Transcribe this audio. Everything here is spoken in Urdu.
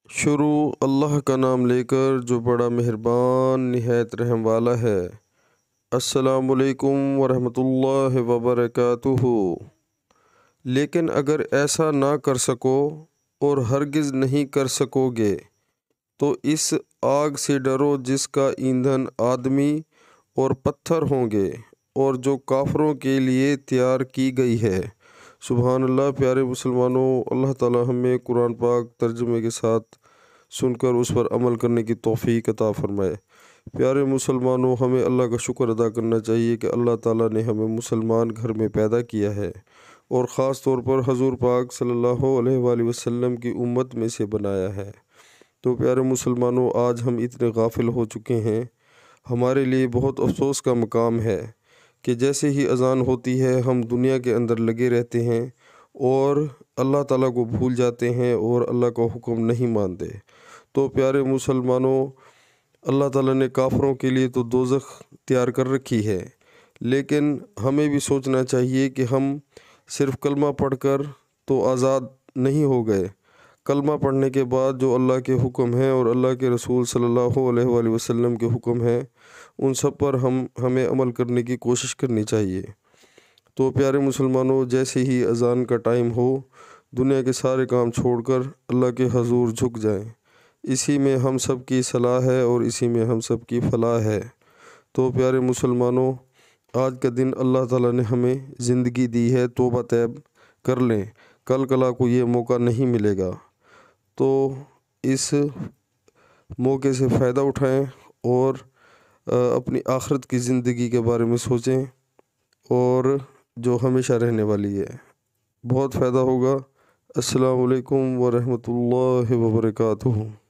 شروع اللہ کا نام لے کر جو بڑا مہربان نہایت رحم والا ہے۔ السلام علیکم ورحمۃ اللہ وبرکاتہ۔ لیکن اگر ایسا نہ کر سکو اور ہرگز نہیں کر سکو گے تو اس آگ سے ڈرو جس کا ایندھن آدمی اور پتھر ہوں گے اور جو کافروں کے لیے تیار کی گئی ہے۔ سبحان اللہ۔ پیارے مسلمانوں، اللہ تعالی ہمیں قرآن پاک ترجمے کے ساتھ سن کر اس پر عمل کرنے کی توفیق عطا فرمائے۔ پیارے مسلمانوں، ہمیں اللہ کا شکر ادا کرنا چاہیے کہ اللہ تعالیٰ نے ہمیں مسلمان گھر میں پیدا کیا ہے اور خاص طور پر حضور پاک صلی اللہ علیہ وآلہ وسلم کی امت میں سے بنایا ہے۔ تو پیارے مسلمانوں، آج ہم اتنے غافل ہو چکے ہیں، ہمارے لیے بہت افسوس کا مقام ہے کہ جیسے ہی اذان ہوتی ہے ہم دنیا کے اندر لگے رہتے ہیں اور اللہ تعالیٰ کو بھول جاتے ہیں اور اللہ کا حکم نہیں مانتے۔ تو پیارے مسلمانوں، اللہ تعالیٰ نے کافروں کے لیے تو دوزخ تیار کر رکھی ہے، لیکن ہمیں بھی سوچنا چاہیے کہ ہم صرف کلمہ پڑھ کر تو آزاد نہیں ہو گئے۔ کلمہ پڑھنے کے بعد جو اللہ کے حکم ہیں اور اللہ کے رسول صلی اللہ علیہ وآلہ وسلم کے حکم ہیں، ان سب پر ہمیں عمل کرنے کی کوشش کرنی چاہیے۔ تو پیارے مسلمانوں، جیسے ہی اذان کا ٹائم ہو، دنیا کے سارے کام چھوڑ کر اللہ کے حضور جھک جائیں۔ اسی میں ہم سب کی صلاح ہے اور اسی میں ہم سب کی فلاح ہے۔ تو پیارے مسلمانوں، آج کا دن اللہ تعالیٰ نے ہمیں زندگی دی ہے، توبہ طیب کر لیں، کل کلا کو یہ موقع نہیں ملے گا۔ تو اس موقع سے فائدہ اٹھائیں اور اپنی آخرت کی زندگی کے بارے میں سوچیں اور جو ہمیشہ رہنے والی ہے، بہت فائدہ ہوگا۔ السلام علیکم ورحمۃ اللہ وبرکاتہ۔